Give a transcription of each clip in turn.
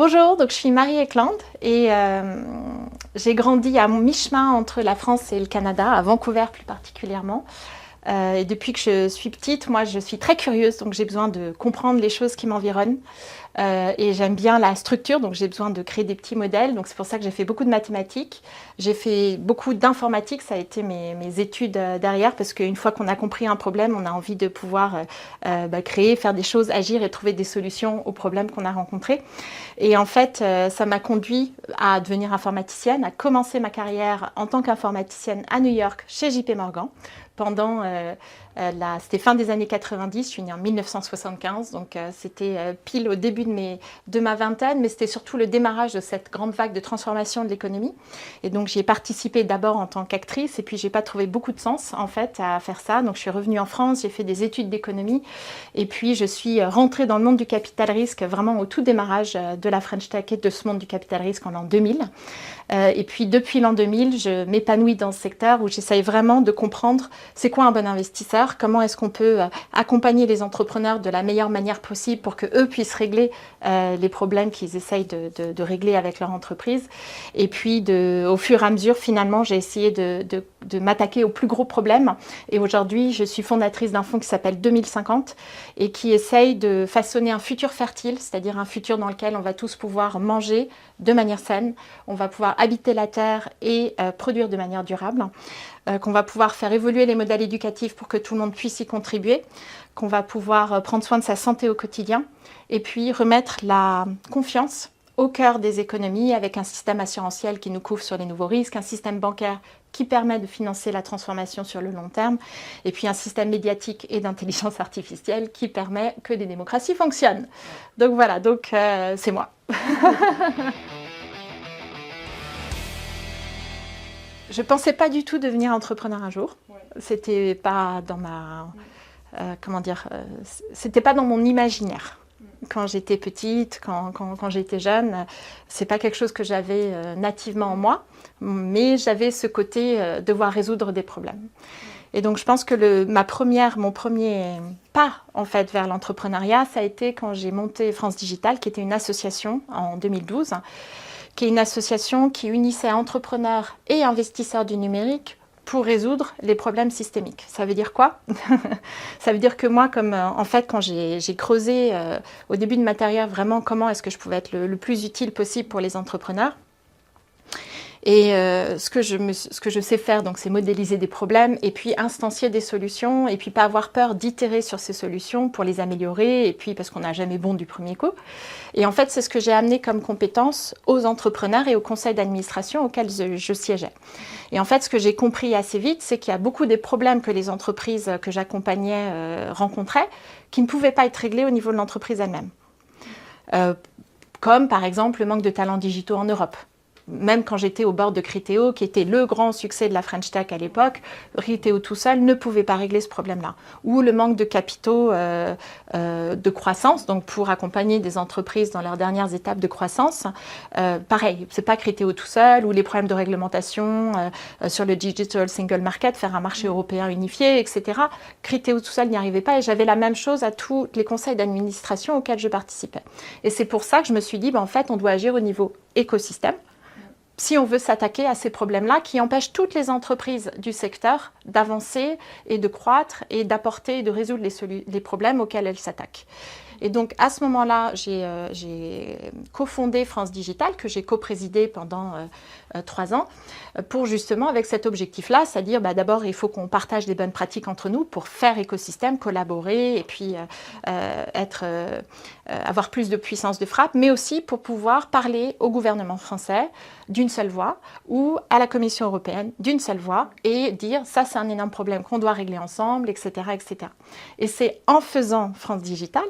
Bonjour, donc je suis Marie Eklund et j'ai grandi à mi-chemin entre la France et le Canada, à Vancouver plus particulièrement. Et depuis que je suis petite, moi je suis très curieuse, donc j'ai besoin de comprendre les choses qui m'environnent. Et j'aime bien la structure, donc j'ai besoin de créer des petits modèles. Donc c'est pour ça que j'ai fait beaucoup de mathématiques. J'ai fait beaucoup d'informatique, ça a été mes études derrière, parce qu'une fois qu'on a compris un problème, on a envie de pouvoir créer, faire des choses, agir et trouver des solutions aux problèmes qu'on a rencontrés. Et en fait, ça m'a conduit à devenir informaticienne, à commencer ma carrière en tant qu'informaticienne à New York chez JP Morgan. C'était fin des années 90, je suis née en 1975, donc c'était pile au début de ma vingtaine, mais c'était surtout le démarrage de cette grande vague de transformation de l'économie. Et donc j'y ai participé d'abord en tant qu'actrice, et puis j'ai pas trouvé beaucoup de sens en fait à faire ça. Donc je suis revenue en France, j'ai fait des études d'économie, et puis je suis rentrée dans le monde du capital risque vraiment au tout démarrage de la French Tech et de ce monde du capital risque en l'an 2000. Et puis depuis l'an 2000, je m'épanouis dans ce secteur où j'essaye vraiment de comprendre c'est quoi un bon investisseur, comment est-ce qu'on peut accompagner les entrepreneurs de la meilleure manière possible pour qu'eux puissent régler les problèmes qu'ils essayent de régler avec leur entreprise. Et puis au fur et à mesure, finalement, j'ai essayé de m'attaquer aux plus gros problèmes. Et aujourd'hui, je suis fondatrice d'un fonds qui s'appelle 2050 et qui essaye de façonner un futur fertile, c'est-à-dire un futur dans lequel on va tous pouvoir manger de manière saine, on va pouvoir habiter la terre et produire de manière durable, qu'on va pouvoir faire évoluer les modèles éducatifs pour que tout le monde puisse y contribuer, qu'on va pouvoir prendre soin de sa santé au quotidien et puis remettre la confiance au cœur des économies avec un système assurantiel qui nous couvre sur les nouveaux risques, un système bancaire qui permet de financer la transformation sur le long terme, et puis un système médiatique et d'intelligence artificielle qui permet que les démocraties fonctionnent. Donc voilà, c'est moi. Je ne pensais pas du tout devenir entrepreneur un jour. C'était pas dans c'était pas dans mon imaginaire. Quand j'étais petite, quand j'étais jeune, c'est pas quelque chose que j'avais nativement en moi, mais j'avais ce côté devoir résoudre des problèmes. Et donc je pense que mon premier pas en fait vers l'entrepreneuriat, ça a été quand j'ai monté France Digital, qui était une association en 2012, qui est une association qui unissait entrepreneurs et investisseurs du numérique pour résoudre les problèmes systémiques. Ça veut dire quoi? Ça veut dire que moi, en fait, quand j'ai creusé au début de ma carrière vraiment comment est-ce que je pouvais être le plus utile possible pour les entrepreneurs, et ce que je sais faire, donc, c'est modéliser des problèmes et puis instancier des solutions et puis pas avoir peur d'itérer sur ces solutions pour les améliorer et puis parce qu'on n'a jamais bon du premier coup. Et en fait, c'est ce que j'ai amené comme compétence aux entrepreneurs et au conseil d'administration auquel je siégeais. Et en fait, ce que j'ai compris assez vite, c'est qu'il y a beaucoup des problèmes que les entreprises que j'accompagnais rencontraient qui ne pouvaient pas être réglés au niveau de l'entreprise elle-même. Comme par exemple le manque de talents digitaux en Europe. Même quand j'étais au bord de Criteo, qui était le grand succès de la French Tech à l'époque, Criteo tout seul ne pouvait pas régler ce problème-là. Ou le manque de capitaux de croissance, donc pour accompagner des entreprises dans leurs dernières étapes de croissance. Pareil, c'est pas Criteo tout seul, ou les problèmes de réglementation sur le Digital Single Market, faire un marché européen unifié, etc. Criteo tout seul n'y arrivait pas et j'avais la même chose à tous les conseils d'administration auxquels je participais. Et c'est pour ça que je me suis dit, en fait, on doit agir au niveau écosystème. Si on veut s'attaquer à ces problèmes-là qui empêchent toutes les entreprises du secteur d'avancer et de croître et d'apporter et de résoudre les problèmes auxquels elles s'attaquent. Et donc, à ce moment-là, j'ai cofondé France Digital, que j'ai coprésidé pendant 3 ans, pour justement, avec cet objectif-là, c'est-à-dire d'abord, il faut qu'on partage des bonnes pratiques entre nous pour faire écosystème, collaborer et puis avoir plus de puissance de frappe, mais aussi pour pouvoir parler au gouvernement français d'une seule voix ou à la Commission européenne d'une seule voix et dire ça c'est un énorme problème qu'on doit régler ensemble, etc. etc. Et c'est en faisant France Digital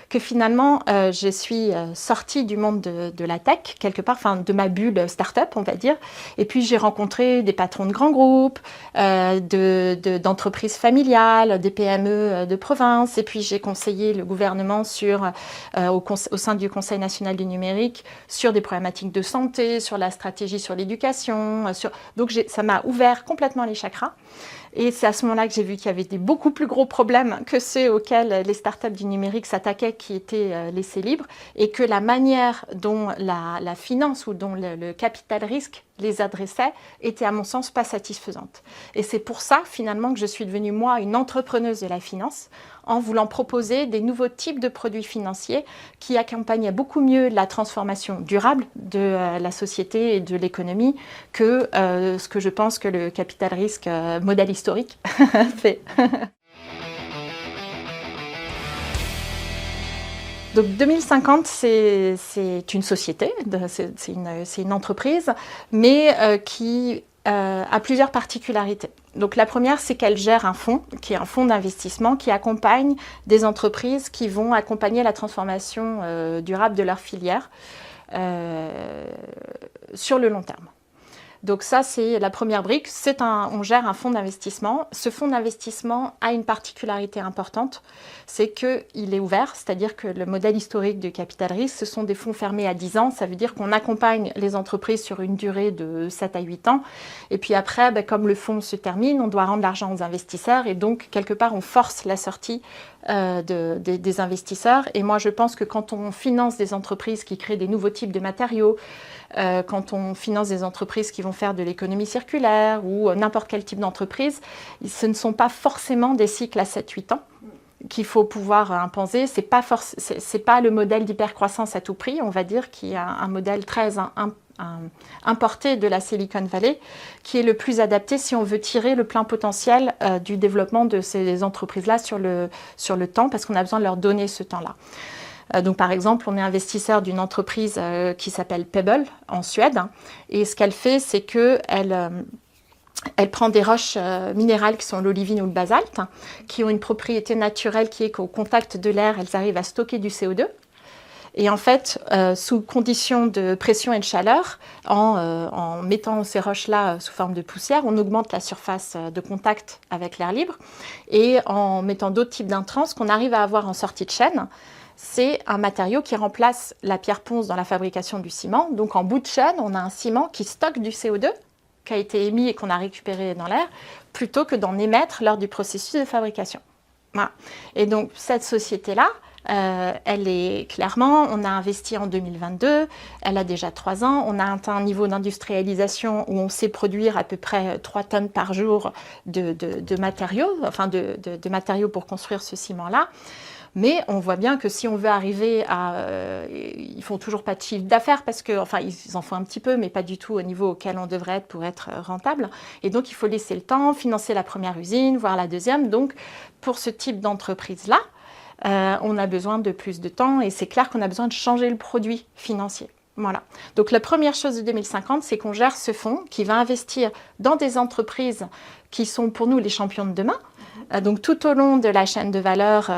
que finalement je suis sortie du monde de la tech, quelque part, enfin de ma bulle start-up on va dire, et puis j'ai rencontré des patrons de grands groupes, d'entreprises familiales, des PME de province, et puis j'ai conseillé le gouvernement au sein du Conseil national du numérique sur des problématiques de santé, sur la stratégie sur l'éducation, donc ça m'a ouvert complètement les chakras. Et c'est à ce moment-là que j'ai vu qu'il y avait des beaucoup plus gros problèmes que ceux auxquels les startups du numérique s'attaquaient, qui étaient laissés libres, et que la manière dont la finance ou dont le capital risque les adressait était à mon sens pas satisfaisante. Et c'est pour ça finalement que je suis devenue moi une entrepreneuse de la finance, en voulant proposer des nouveaux types de produits financiers qui accompagnaient beaucoup mieux la transformation durable de la société et de l'économie que ce que je pense que le capital risque modèle historique fait. Donc 2050, c'est une société, c'est une entreprise, mais qui a plusieurs particularités. Donc la première, c'est qu'elle gère un fonds, qui est un fonds d'investissement, qui accompagne des entreprises qui vont accompagner la transformation durable de leur filière sur le long terme. Donc ça, c'est la première brique. On gère un fonds d'investissement. Ce fonds d'investissement a une particularité importante, c'est qu'il est ouvert, c'est-à-dire que le modèle historique du capital risque, ce sont des fonds fermés à 10 ans. Ça veut dire qu'on accompagne les entreprises sur une durée de 7 à 8 ans. Et puis après, comme le fonds se termine, on doit rendre l'argent aux investisseurs. Et donc, quelque part, on force la sortie des investisseurs. Et moi, je pense que quand on finance des entreprises qui créent des nouveaux types de matériaux, quand on finance des entreprises qui vont faire de l'économie circulaire ou n'importe quel type d'entreprise, ce ne sont pas forcément des cycles à 7-8 ans qu'il faut pouvoir imposer. C'est pas le modèle d'hypercroissance à tout prix, on va dire, qui est un modèle très importé de la Silicon Valley, qui est le plus adapté si on veut tirer le plein potentiel du développement de ces entreprises-là sur le temps, parce qu'on a besoin de leur donner ce temps-là. Donc par exemple, on est investisseur d'une entreprise qui s'appelle Pebble en Suède, et ce qu'elle fait, c'est qu'elle prend des roches minérales qui sont l'olivine ou le basalte, qui ont une propriété naturelle qui est qu'au contact de l'air, elles arrivent à stocker du CO2. Et en fait, sous conditions de pression et de chaleur, en mettant ces roches-là sous forme de poussière, on augmente la surface de contact avec l'air libre. Et en mettant d'autres types d'intrants, ce qu'on arrive à avoir en sortie de chaîne, c'est un matériau qui remplace la pierre ponce dans la fabrication du ciment. Donc en bout de chaîne, on a un ciment qui stocke du CO2 qui a été émis et qu'on a récupéré dans l'air, plutôt que d'en émettre lors du processus de fabrication. Voilà. Et donc cette société-là, elle est clairement, on a investi en 2022, elle a déjà 3 ans, on a atteint un niveau d'industrialisation où on sait produire à peu près 3 tonnes par jour de matériaux, enfin de matériaux pour construire ce ciment-là. Mais on voit bien que si on veut arriver à... ils font toujours pas de chiffre d'affaires parce que, enfin, ils en font un petit peu, mais pas du tout au niveau auquel on devrait être pour être rentable. Et donc, il faut laisser le temps, financer la première usine, voire la deuxième. Donc, pour ce type d'entreprise-là, on a besoin de plus de temps et c'est clair qu'on a besoin de changer le produit financier. Voilà. Donc, la première chose de 2050, c'est qu'on gère ce fonds qui va investir dans des entreprises qui sont pour nous les champions de demain. Donc tout au long de la chaîne de valeur,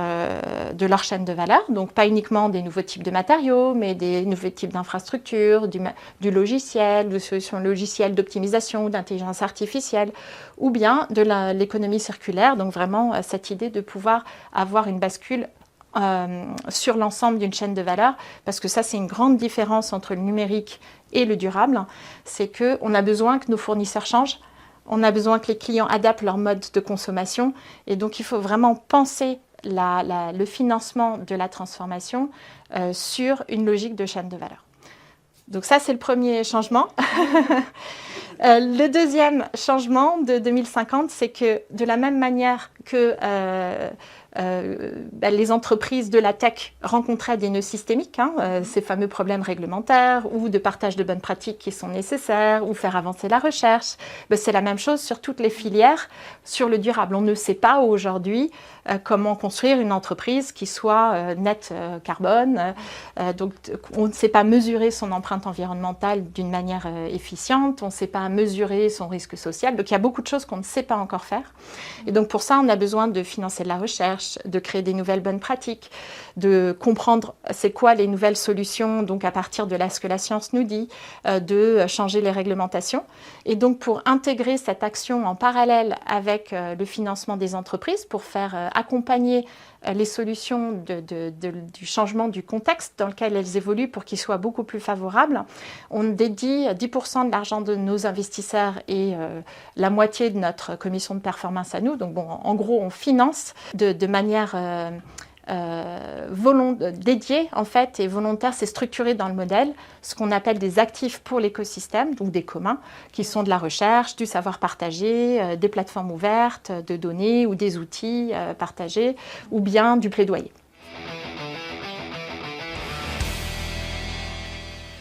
de leur chaîne de valeur, donc pas uniquement des nouveaux types de matériaux, mais des nouveaux types d'infrastructures, du logiciel, de solutions logicielles d'optimisation ou d'intelligence artificielle, ou bien de l'économie circulaire, donc vraiment cette idée de pouvoir avoir une bascule sur l'ensemble d'une chaîne de valeur, parce que ça c'est une grande différence entre le numérique et le durable, c'est qu'on a besoin que nos fournisseurs changent. On a besoin que les clients adaptent leur mode de consommation et donc il faut vraiment penser le financement de la transformation sur une logique de chaîne de valeur. Donc ça, c'est le premier changement. Le deuxième changement de 2050, c'est que de la même manière que les entreprises de la tech rencontraient des nœuds systémiques, ces fameux problèmes réglementaires ou de partage de bonnes pratiques qui sont nécessaires ou faire avancer la recherche, c'est la même chose sur toutes les filières sur le durable. On ne sait pas aujourd'hui comment construire une entreprise qui soit net carbone. Donc on ne sait pas mesurer son empreinte environnementale d'une manière efficiente, on ne sait pas mesurer son risque social. Donc il y a beaucoup de choses qu'on ne sait pas encore faire. Et donc pour ça, on a besoin de financer de la recherche, de créer des nouvelles bonnes pratiques, de comprendre c'est quoi les nouvelles solutions, donc à partir de ce que la science nous dit, de changer les réglementations. Et donc pour intégrer cette action en parallèle avec le financement des entreprises, pour faire accompagner les solutions du changement du contexte dans lequel elles évoluent pour qu'il soit beaucoup plus favorable. On dédie 10% de l'argent de nos investisseurs et la moitié de notre commission de performance à nous. Donc bon, en gros, on finance de manière dédiée en fait et volontaire, c'est structuré dans le modèle, ce qu'on appelle des actifs pour l'écosystème, donc des communs, qui sont de la recherche, du savoir partagé, des plateformes ouvertes de données ou des outils partagés, ou bien du plaidoyer.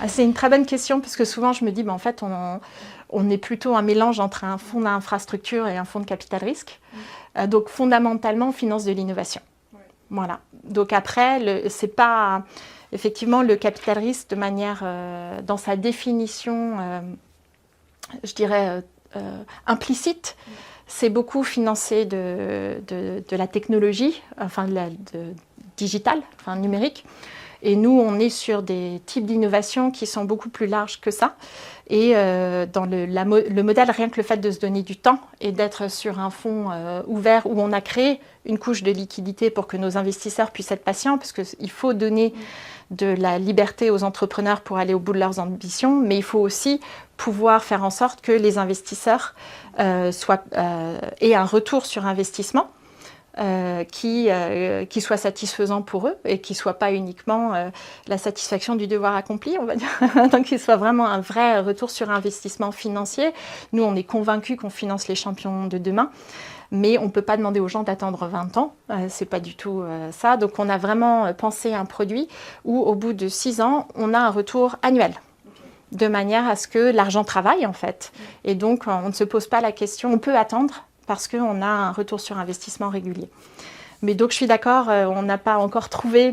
C'est une très bonne question parce que souvent je me dis, en fait, on est plutôt un mélange entre un fonds d'infrastructure et un fonds de capital risque. Donc fondamentalement, on finance de l'innovation. Voilà. Donc après, c'est pas effectivement le capital risque de manière, dans sa définition, je dirais, implicite. C'est beaucoup financé de la technologie, enfin digitale, enfin numérique. Et nous, on est sur des types d'innovation qui sont beaucoup plus larges que ça. Et dans le modèle, rien que le fait de se donner du temps et d'être sur un fonds ouvert où on a créé une couche de liquidité pour que nos investisseurs puissent être patients, parce qu'il faut donner de la liberté aux entrepreneurs pour aller au bout de leurs ambitions, mais il faut aussi pouvoir faire en sorte que les investisseurs aient un retour sur investissement. Qui soit satisfaisant pour eux et qui ne soit pas uniquement la satisfaction du devoir accompli, on va dire. Donc qu'il soit vraiment un vrai retour sur investissement financier. Nous, on est convaincus qu'on finance les champions de demain, mais on ne peut pas demander aux gens d'attendre 20 ans. Ce n'est pas du tout ça. Donc on a vraiment pensé un produit où au bout de 6 ans, on a un retour annuel. De manière à ce que l'argent travaille en fait. Et donc on ne se pose pas la question, on peut attendre parce qu'on a un retour sur investissement régulier. Mais donc je suis d'accord, on n'a pas encore trouvé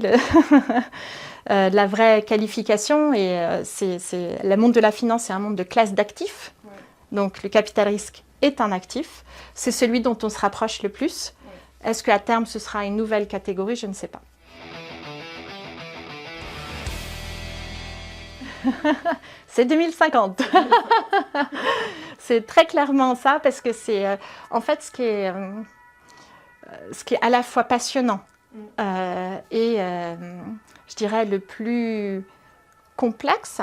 la vraie qualification et le monde de la finance, c'est un monde de classe d'actifs. Ouais. Donc le capital risque est un actif, c'est celui dont on se rapproche le plus. Ouais. Est-ce qu'à terme ce sera une nouvelle catégorie? Je ne sais pas. C'est 2050. C'est très clairement ça, parce que c'est en fait ce qui est à la fois passionnant et je dirais le plus complexe,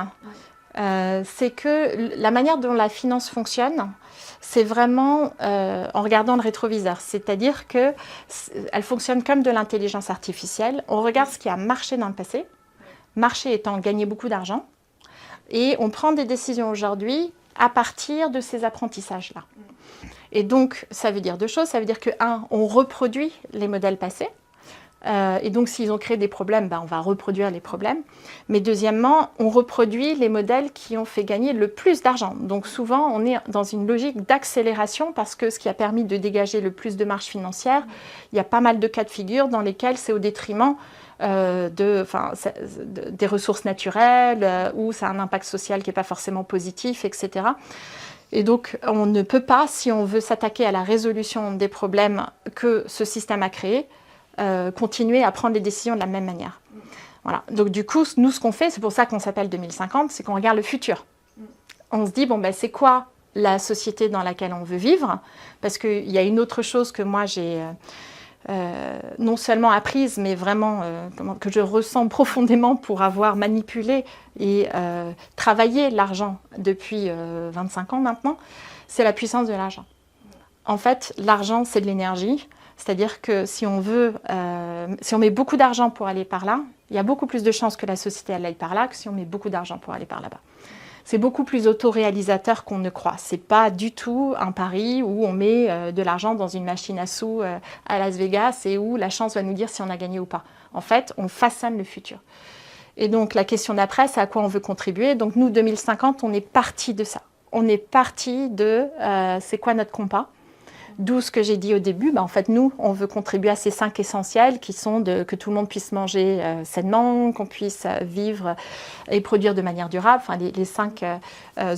c'est que la manière dont la finance fonctionne, c'est vraiment en regardant le rétroviseur. C'est-à-dire qu'elle fonctionne comme de l'intelligence artificielle. On regarde ce qui a marché dans le passé, marché étant gagner beaucoup d'argent, et on prend des décisions aujourd'hui à partir de ces apprentissages-là. Et donc, ça veut dire deux choses. Ça veut dire que, on reproduit les modèles passés. Et donc, s'ils ont créé des problèmes, on va reproduire les problèmes. Mais deuxièmement, on reproduit les modèles qui ont fait gagner le plus d'argent. Donc, souvent, on est dans une logique d'accélération parce que ce qui a permis de dégager le plus de marge financière, il y a pas mal de cas de figure dans lesquels c'est au détriment des ressources naturelles, où ça a un impact social qui n'est pas forcément positif, etc. Et donc, on ne peut pas, si on veut s'attaquer à la résolution des problèmes que ce système a créés, continuer à prendre les décisions de la même manière. Voilà. Donc, du coup, nous, ce qu'on fait, c'est pour ça qu'on s'appelle 2050, c'est qu'on regarde le futur. On se dit, c'est quoi la société dans laquelle on veut vivre? Parce qu'il y a une autre chose que moi, j'ai non seulement apprise, mais vraiment que je ressens profondément pour avoir manipulé et travaillé l'argent depuis 25 ans maintenant, c'est la puissance de l'argent. En fait, l'argent, c'est de l'énergie. C'est-à-dire que si on met beaucoup d'argent pour aller par là, il y a beaucoup plus de chances que la société elle aille par là que si on met beaucoup d'argent pour aller par là-bas. C'est beaucoup plus autoréalisateur qu'on ne croit. C'est pas du tout un pari où on met de l'argent dans une machine à sous à Las Vegas et où la chance va nous dire si on a gagné ou pas. En fait, on façonne le futur. Et donc, la question d'après, c'est à quoi on veut contribuer. Donc, nous, 2050, on est parti de ça. On est parti de c'est quoi notre compas. D'où ce que j'ai dit au début, en fait, nous, on veut contribuer à ces 5 essentiels qui sont que tout le monde puisse manger sainement, qu'on puisse vivre et produire de manière durable, enfin, les 5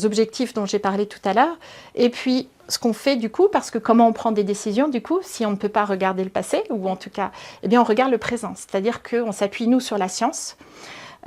objectifs dont j'ai parlé tout à l'heure. Et puis, ce qu'on fait du coup, parce que comment on prend des décisions du coup, si on ne peut pas regarder le passé, ou en tout cas, on regarde le présent. C'est-à-dire qu'on s'appuie, nous, sur la science.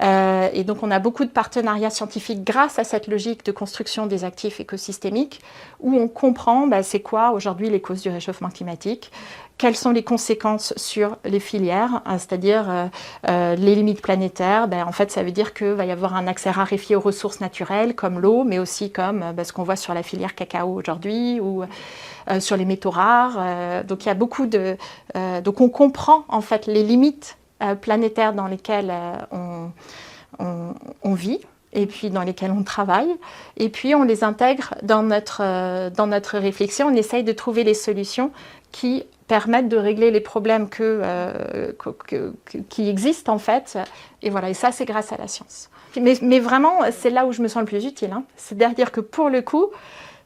Et donc on a beaucoup de partenariats scientifiques grâce à cette logique de construction des actifs écosystémiques où on comprend c'est quoi aujourd'hui les causes du réchauffement climatique, quelles sont les conséquences sur les filières, c'est-à-dire les limites planétaires. En fait, ça veut dire qu'il va y avoir un accès raréfié aux ressources naturelles comme l'eau, mais aussi comme ce qu'on voit sur la filière cacao aujourd'hui ou sur les métaux rares. Donc il y a beaucoup de... donc on comprend en fait les limites planétaires dans lesquelles on vit et puis dans lesquelles on travaille. Et puis on les intègre dans notre réflexion. On essaye de trouver les solutions qui permettent de régler les problèmes qui existent en fait. Et voilà, et ça c'est grâce à la science. Mais vraiment, c'est là où je me sens le plus utile. C'est-à-dire que pour le coup,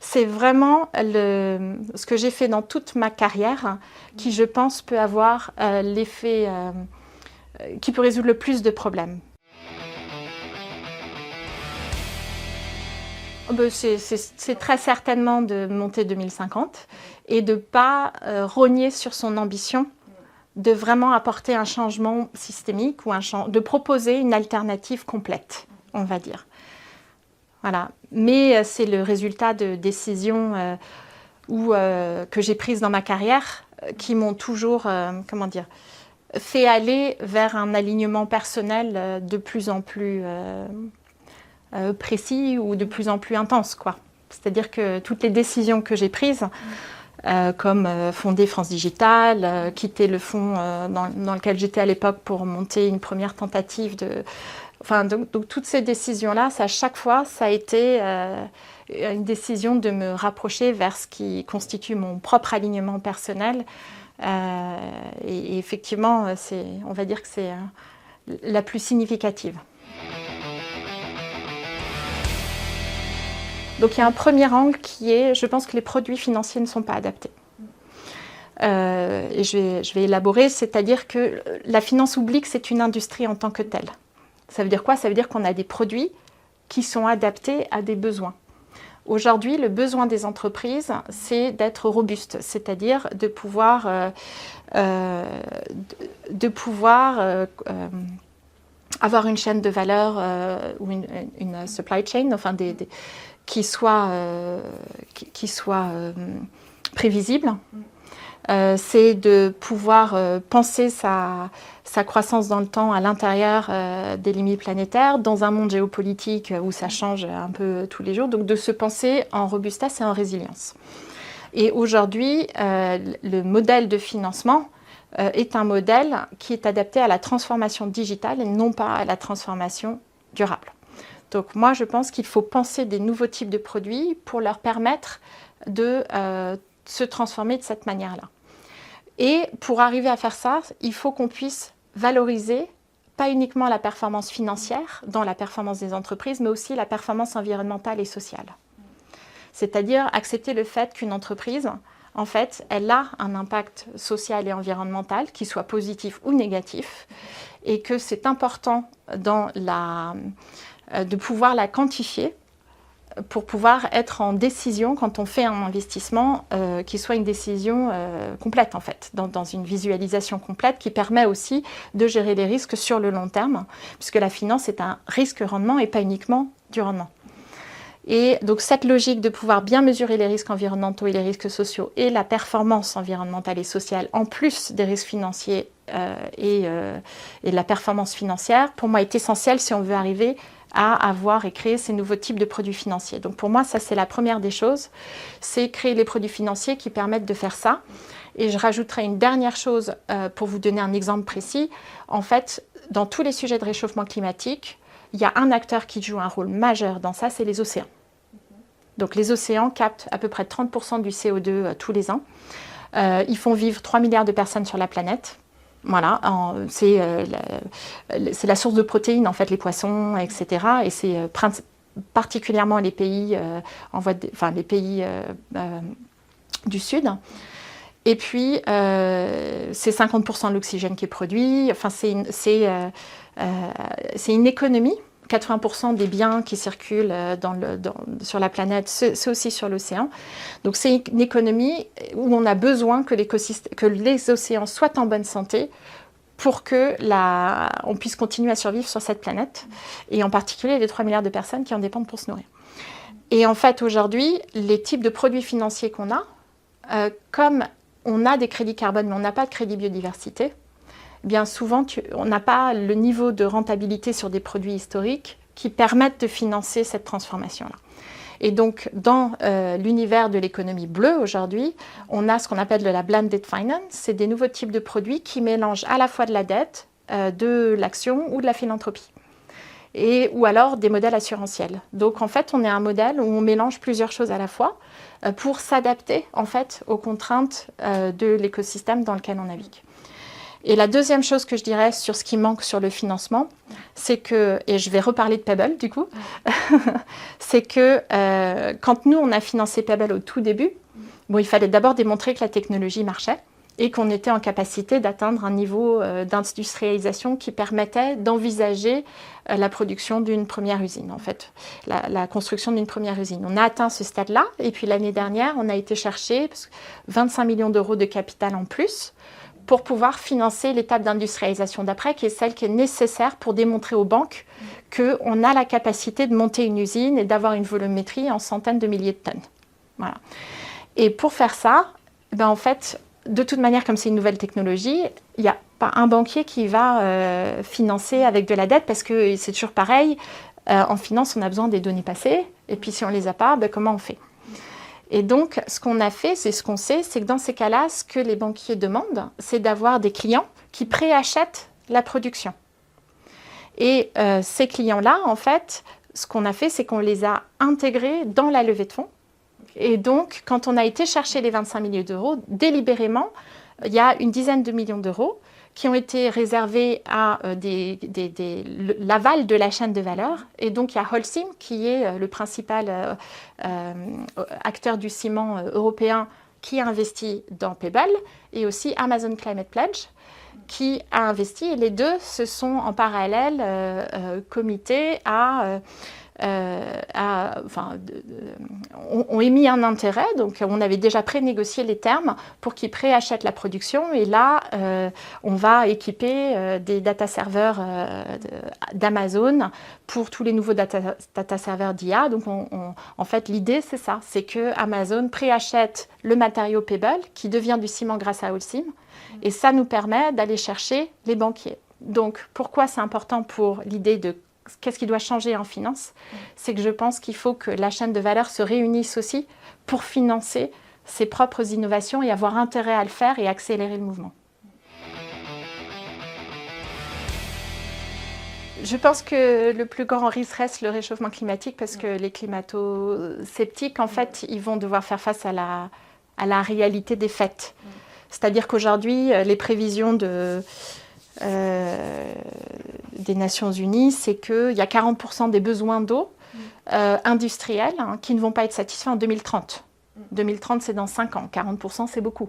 c'est vraiment ce que j'ai fait dans toute ma carrière qui, je pense, peut avoir l'effet... qui peut résoudre le plus de problèmes. C'est très certainement de monter 2050 et de ne pas rogner sur son ambition, de vraiment apporter un changement systémique ou de proposer une alternative complète, on va dire. Voilà. Mais c'est le résultat de décisions que j'ai prises dans ma carrière qui m'ont toujours, fait aller vers un alignement personnel de plus en plus précis ou de plus en plus intense, quoi. C'est-à-dire que toutes les décisions que j'ai prises, comme fonder France Digital, quitter le fonds dans lequel j'étais à l'époque pour monter une première tentative de... donc toutes ces décisions-là, à chaque fois, ça a été une décision de me rapprocher vers ce qui constitue mon propre alignement personnel. Et effectivement, on va dire que c'est la plus significative. Donc il y a un premier angle qui est, je pense que les produits financiers ne sont pas adaptés. Et je vais élaborer, c'est-à-dire que la finance oublie que c'est une industrie en tant que telle. Ça veut dire quoi? Ça veut dire qu'on a des produits qui sont adaptés à des besoins. Aujourd'hui, le besoin des entreprises, c'est d'être robuste, c'est-à-dire de pouvoir avoir une chaîne de valeur ou une supply chain, enfin qui soit prévisible. C'est de pouvoir penser sa croissance dans le temps à l'intérieur des limites planétaires, dans un monde géopolitique où ça change un peu tous les jours, donc de se penser en robustesse et en résilience. Et aujourd'hui, le modèle de financement est un modèle qui est adapté à la transformation digitale et non pas à la transformation durable. Donc moi, je pense qu'il faut penser des nouveaux types de produits pour leur permettre de se transformer de cette manière-là. Et pour arriver à faire ça, il faut qu'on puisse valoriser pas uniquement la performance financière dans la performance des entreprises, mais aussi la performance environnementale et sociale. C'est-à-dire accepter le fait qu'une entreprise, en fait, elle a un impact social et environnemental, qu'il soit positif ou négatif, et que c'est important de pouvoir la quantifier pour pouvoir être en décision quand on fait un investissement qui soit une décision complète en fait, dans une visualisation complète qui permet aussi de gérer les risques sur le long terme, puisque la finance est un risque-rendement et pas uniquement du rendement. Et donc cette logique de pouvoir bien mesurer les risques environnementaux et les risques sociaux et la performance environnementale et sociale en plus des risques financiers et de la performance financière, pour moi est essentielle si on veut arriver à avoir et créer ces nouveaux types de produits financiers. Donc pour moi, ça c'est la première des choses, c'est créer les produits financiers qui permettent de faire ça. Et je rajouterai une dernière chose pour vous donner un exemple précis. En fait, dans tous les sujets de réchauffement climatique, il y a un acteur qui joue un rôle majeur dans ça, c'est les océans. Donc les océans captent à peu près 30% du CO2 tous les ans. Ils font vivre 3 milliards de personnes sur la planète. Voilà, c'est la source de protéines, en fait, les poissons, etc. Et c'est particulièrement les pays, les pays du Sud. Et puis, c'est 50% de l'oxygène qui est produit. Enfin, c'est une économie. 80% des biens qui circulent sur la planète, c'est aussi sur l'océan. Donc c'est une économie où on a besoin que les océans soient en bonne santé pour que on puisse continuer à survivre sur cette planète, et en particulier les 3 milliards de personnes qui en dépendent pour se nourrir. Et en fait, aujourd'hui, les types de produits financiers qu'on a, comme on a des crédits carbone, mais on n'a pas de crédit biodiversité, bien souvent, on n'a pas le niveau de rentabilité sur des produits historiques qui permettent de financer cette transformation-là. Et donc, dans l'univers de l'économie bleue, aujourd'hui, on a ce qu'on appelle de la blended finance. C'est des nouveaux types de produits qui mélangent à la fois de la dette, de l'action ou de la philanthropie. Ou alors des modèles assurantiels. Donc, en fait, on est un modèle où on mélange plusieurs choses à la fois pour s'adapter, en fait, aux contraintes de l'écosystème dans lequel on navigue. Et la deuxième chose que je dirais sur ce qui manque sur le financement, c'est que, et je vais reparler de Pebble du coup, c'est que quand nous on a financé Pebble au tout début, bon, il fallait d'abord démontrer que la technologie marchait et qu'on était en capacité d'atteindre un niveau d'industrialisation qui permettait d'envisager la production d'une première usine, en fait, la construction d'une première usine. On a atteint ce stade-là, et puis l'année dernière, on a été chercher 25 millions d'euros de capital en plus pour pouvoir financer l'étape d'industrialisation d'après, qui est celle qui est nécessaire pour démontrer aux banques qu'on a la capacité de monter une usine et d'avoir une volumétrie en centaines de milliers de tonnes. Voilà. Et pour faire ça, ben en fait, de toute manière, comme c'est une nouvelle technologie, il n'y a pas un banquier qui va financer avec de la dette, parce que c'est toujours pareil, en finance, on a besoin des données passées, et puis si on ne les a pas, ben comment on fait ? Et donc, ce qu'on a fait, c'est ce qu'on sait, c'est que dans ces cas-là, ce que les banquiers demandent, c'est d'avoir des clients qui préachètent la production. Et ces clients-là, en fait, ce qu'on a fait, c'est qu'on les a intégrés dans la levée de fonds. Et donc, quand on a été chercher les 25 millions d'euros, délibérément, il y a une dizaine de millions d'euros qui ont été réservés à l'aval de la chaîne de valeur. Et donc, il y a Holcim, qui est le principal acteur du ciment européen, qui a investi dans Pebble, et aussi Amazon Climate Pledge, qui a investi. Et les deux se sont en parallèle comités ont émis un intérêt, donc on avait déjà prénégocié les termes pour qu'ils préachètent la production, et là on va équiper des data serveurs d'Amazon pour tous les nouveaux data serveurs d'IA. Donc en fait l'idée c'est ça, c'est que Amazon préachète le matériau Pebble qui devient du ciment grâce à Holcim, et ça nous permet d'aller chercher les banquiers. Donc pourquoi c'est important pour l'idée de qu'est-ce qui doit changer en finance? C'est que je pense qu'il faut que la chaîne de valeur se réunisse aussi pour financer ses propres innovations et avoir intérêt à le faire et accélérer le mouvement. Je pense que le plus grand risque reste le réchauffement climatique, parce que les climato-sceptiques, en fait, ils vont devoir faire face à la réalité des faits. C'est-à-dire qu'aujourd'hui, les prévisions des Nations Unies, c'est qu'il y a 40% des besoins d'eau industriels qui ne vont pas être satisfaits en 2030. 2030, c'est dans 5 ans. 40%, c'est beaucoup.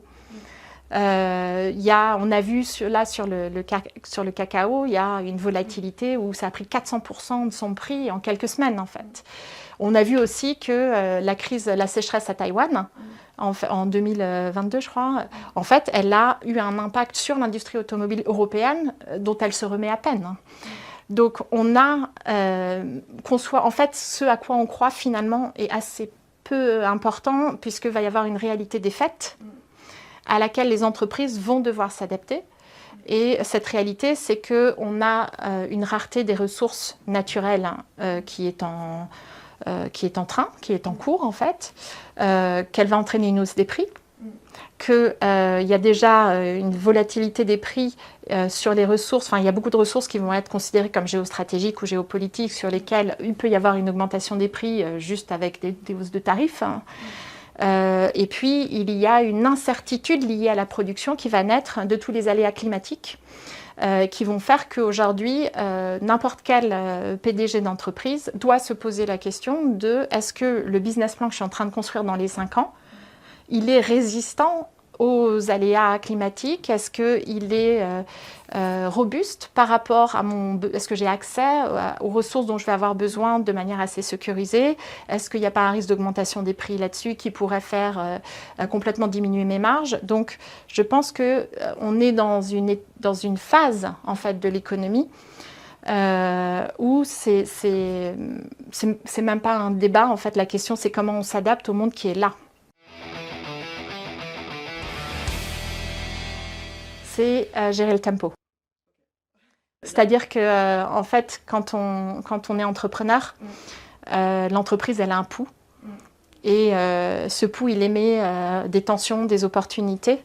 On a vu sur le cacao, il y a une volatilité où ça a pris 400% de son prix en quelques semaines, en fait. On a vu aussi que la sécheresse à Taïwan, en 2022, je crois, en fait, elle a eu un impact sur l'industrie automobile européenne dont elle se remet à peine. Donc, en fait, ce à quoi on croit finalement est assez peu important, puisqu'il va y avoir une réalité des faits à laquelle les entreprises vont devoir s'adapter. Et cette réalité, c'est qu'on a une rareté des ressources naturelles qui est en cours, en fait, qu'elle va entraîner une hausse des prix, qu'il y a déjà une volatilité des prix sur les ressources. Enfin, il y a beaucoup de ressources qui vont être considérées comme géostratégiques ou géopolitiques, sur lesquelles il peut y avoir une augmentation des prix juste avec des hausses de tarifs. Et puis, il y a une incertitude liée à la production qui va naître de tous les aléas climatiques qui vont faire qu'aujourd'hui, n'importe quel PDG d'entreprise doit se poser la question de est-ce que le business plan que je suis en train de construire dans les 5 ans, il est résistant aux aléas climatiques? Est-ce qu'il est robuste par rapport à est-ce que j'ai accès aux ressources dont je vais avoir besoin de manière assez sécurisée? Est-ce qu'il n'y a pas un risque d'augmentation des prix là-dessus qui pourrait faire complètement diminuer mes marges? Donc, je pense qu'on est dans une phase en fait de l'économie où c'est même pas un débat. En fait, la question c'est comment on s'adapte au monde qui est là. C'est gérer le tempo. C'est-à-dire que en fait, quand on est entrepreneur, l'entreprise elle a un pouls. Et ce pouls, il émet des tensions, des opportunités.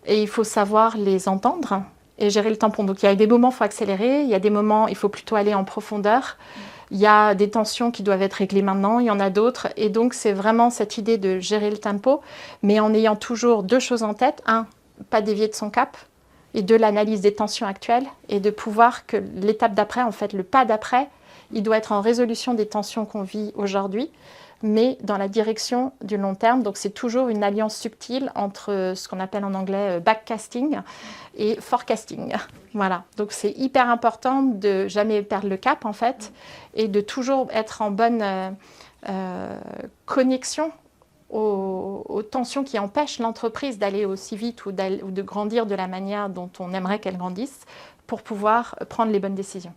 Et il faut savoir les entendre et gérer le tampon. Donc il y a des moments où il faut accélérer, il y a des moments où il faut plutôt aller en profondeur. Il y a des tensions qui doivent être réglées maintenant, il y en a d'autres. Et donc c'est vraiment cette idée de gérer le tempo, mais en ayant toujours deux choses en tête. Un, pas dévier de son cap. Et de l'analyse des tensions actuelles et de pouvoir que l'étape d'après, en fait, le pas d'après, il doit être en résolution des tensions qu'on vit aujourd'hui, mais dans la direction du long terme. Donc c'est toujours une alliance subtile entre ce qu'on appelle en anglais backcasting et forecasting. Voilà, donc c'est hyper important de jamais perdre le cap en fait et de toujours être en bonne connexion aux tensions qui empêchent l'entreprise d'aller aussi vite ou de grandir de la manière dont on aimerait qu'elle grandisse pour pouvoir prendre les bonnes décisions.